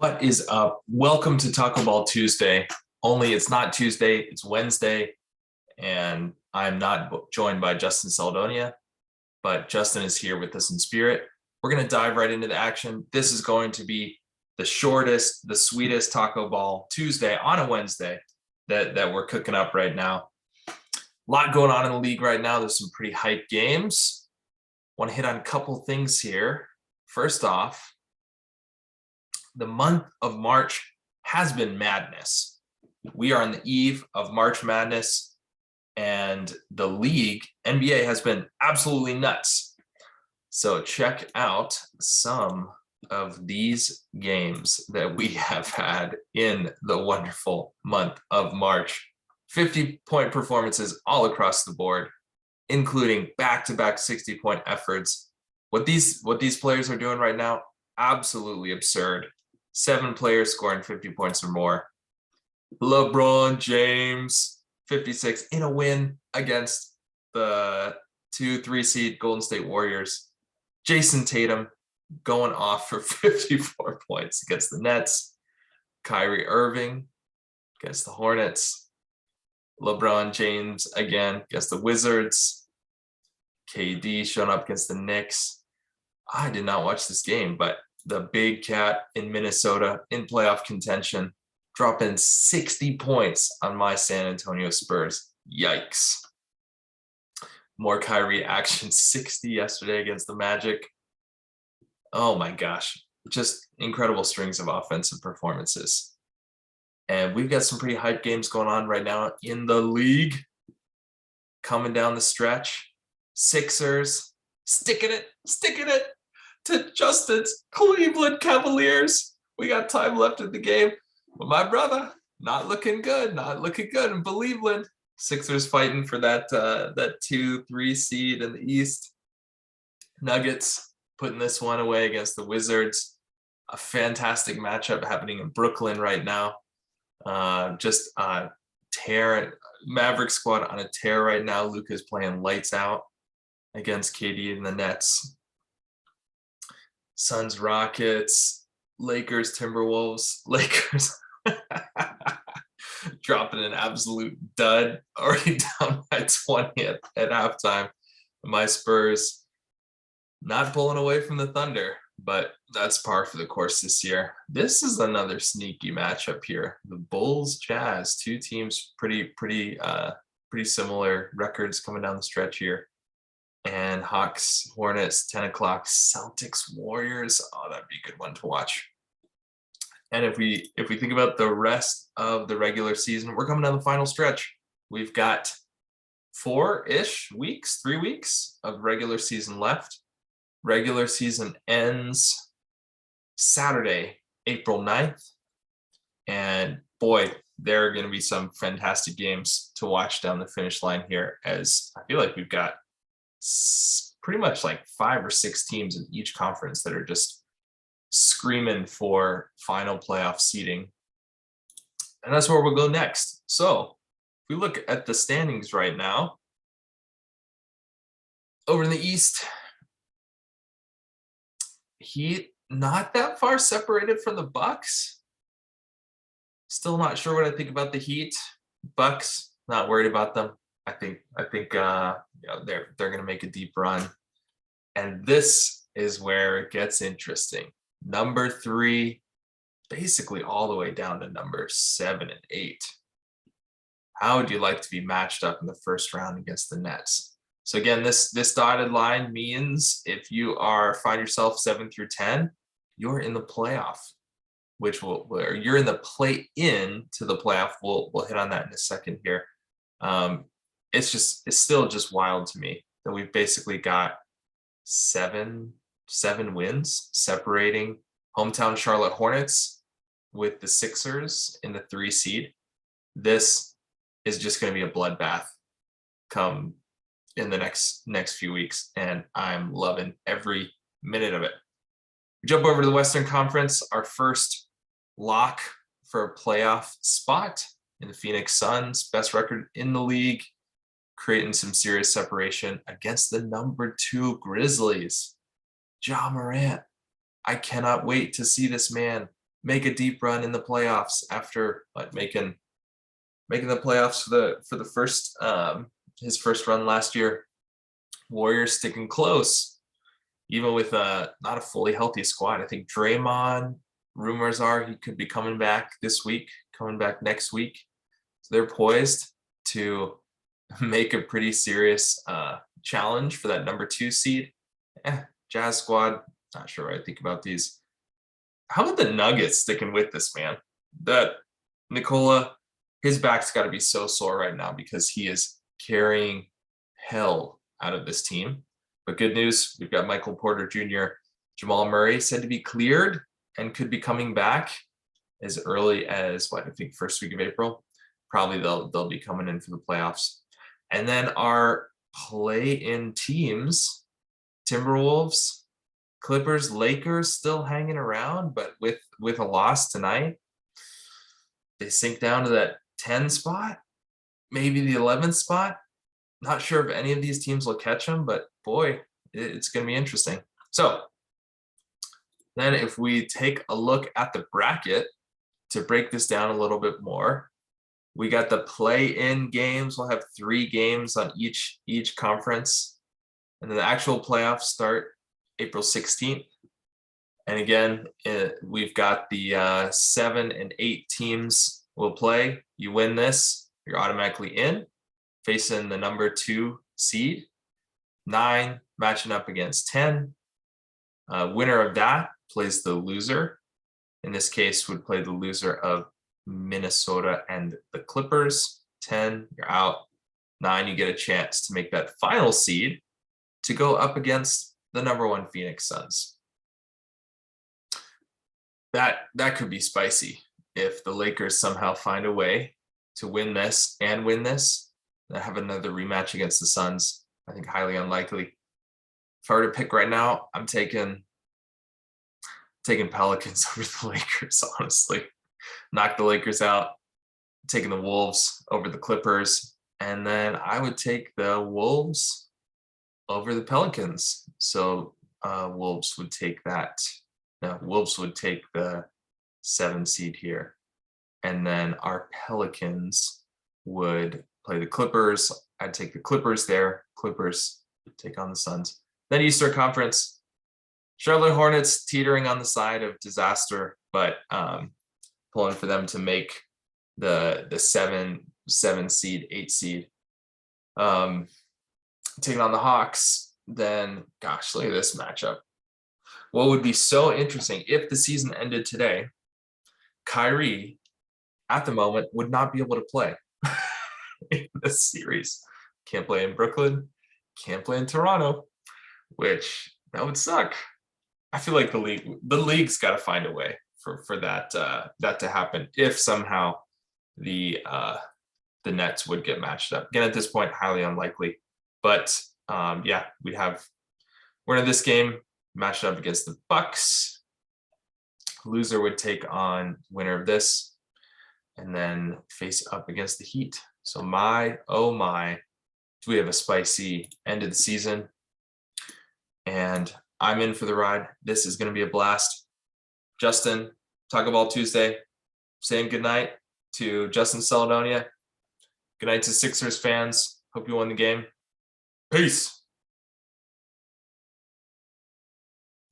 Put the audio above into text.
What is up? Welcome to Taco Ball Tuesday. Only it's not Tuesday, it's Wednesday, and I'm not joined by Justin Saldonia, but Justin is here with us in spirit. We're going to dive right into the action. This is going to be the shortest, the sweetest Taco Ball Tuesday on a Wednesday that we're cooking up right now. A lot going on in the league right now. There's some pretty hype games. Want to hit on a couple things here. First off, the month of March has been madness. We are on the eve of March Madness, and the league, NBA, has been absolutely nuts. So check out some of these games that we have had in the wonderful month of March. 50-point performances all across the board, including back-to-back 60-point efforts. What these players are doing right now, absolutely absurd. 7 players scoring 50 points or more. LeBron James, 56 in a win against the 2-3 seed Golden State Warriors. Jason Tatum going off for 54 points against the Nets. Kyrie Irving against the Hornets. LeBron James again against the Wizards. KD showing up against the Knicks. I did not watch this game, but the big cat in Minnesota in playoff contention, dropping 60 points on my San Antonio Spurs. Yikes. More Kyrie action, 60 yesterday against the Magic. Oh my gosh, just incredible strings of offensive performances. And we've got some pretty hype games going on right now in the league. Coming down the stretch, Sixers sticking it to Justin's Cleveland Cavaliers. We got time left in the game, but my brother, not looking good in Cleveland. Sixers fighting for that 2-3 seed in the East. Nuggets putting this one away against the Wizards. A fantastic matchup happening in Brooklyn right now. Just a tear. Maverick squad on a tear right now. Luka's playing lights out against KD and the Nets. Suns, Rockets, Lakers, Timberwolves. Lakers dropping an absolute dud, already down by 20 at halftime. My Spurs not pulling away from the Thunder, but that's par for the course this year. This is another sneaky matchup here. The Bulls, Jazz, two teams pretty similar records coming down the stretch here. And Hawks, Hornets, 10 o'clock, Celtics, Warriors. Oh, that'd be a good one to watch. And if we think about the rest of the regular season, we're coming down the final stretch. We've got 4-ish weeks, 3 weeks of regular season left. Regular season ends Saturday, April 9th. And boy, there are going to be some fantastic games to watch down the finish line here, as I feel like we've got pretty much like 5 or 6 teams in each conference that are just screaming for final playoff seeding. And that's where we'll go next. So if we look at the standings right now, over in the East, Heat not that far separated from the Bucks. Still not sure what I think about the Heat. Bucks, not worried about them. I think they're going to make a deep run. And this is where it gets interesting. Number 3, basically all the way down to number 7 and 8. How would you like to be matched up in the first round against the Nets? So again, this dotted line means if you find yourself 7 through 10, you're in the playoff, where you're in the play-in to the playoff. We'll hit on that in a second here. It's still just wild to me that we've basically got seven wins separating hometown Charlotte Hornets with the Sixers in the 3 seed. This is just going to be a bloodbath come in the next few weeks, and I'm loving every minute of it. We jump over to the Western Conference. Our first lock for a playoff spot in the Phoenix Suns, best record in the league, creating some serious separation against the number 2 Grizzlies. Ja Morant. I cannot wait to see this man make a deep run in the playoffs after like making the playoffs for the first his first run last year. Warriors sticking close, even with not a fully healthy squad. I think Draymond, rumors are he could be coming back this week, coming back next week. So they're poised to make a pretty serious challenge for that number 2 seed. Jazz squad, not sure what I think about these. How about the Nuggets sticking with this, man? That Nikola, his back's got to be so sore right now because he is carrying hell out of this team. But good news, we've got Michael Porter Jr., Jamal Murray said to be cleared and could be coming back as early as I think first week of April. Probably they'll be coming in for the playoffs. And then our play-in teams, Timberwolves, Clippers, Lakers still hanging around, but with a loss tonight, they sink down to that 10 spot, maybe the 11th spot. Not sure if any of these teams will catch them, but boy, it's going to be interesting. So then if we take a look at the bracket to break this down a little bit more, we got the play-in games. We'll have 3 games on each conference. And then the actual playoffs start April 16th. And again, we've got the 7 and 8 teams will play. You win this, you're automatically in, facing the number 2 seed. 9 matching up against 10. Winner of that plays the loser. In this case, would play the loser of Minnesota and the Clippers. 10, you're out. 9, you get a chance to make that final seed to go up against the number 1 Phoenix Suns. That could be spicy if the Lakers somehow find a way to win this and have another rematch against the Suns. I think highly unlikely. If I were to pick right now, I'm taking Pelicans over the Lakers, honestly. Knock the Lakers out, taking the Wolves over the Clippers, and then I would take the Wolves over the Pelicans. So Wolves would take that. No, Wolves would take the 7 seed here. And then our Pelicans would play the Clippers. I'd take the Clippers there. Clippers take on the Suns. Then Eastern Conference, Charlotte Hornets teetering on the side of disaster, but pulling for them to make the 7 seed, 8 seed. Taking on the Hawks, then gosh, look at this matchup. What would be so interesting if the season ended today, Kyrie at the moment would not be able to play in this series. Can't play in Brooklyn, can't play in Toronto, which that would suck. I feel like the league's got to find a way for that to happen if somehow the Nets would get matched up. Again, at this point, highly unlikely. But yeah, we have winner of this game matched up against the Bucks. Loser would take on winner of this, and then face up against the Heat. So my, oh my, do we have a spicy end of the season? And I'm in for the ride. This is going to be a blast. Justin, Taco Ball Tuesday, saying goodnight to Justin Saladonia. Good night to Sixers fans. Hope you won the game. Peace.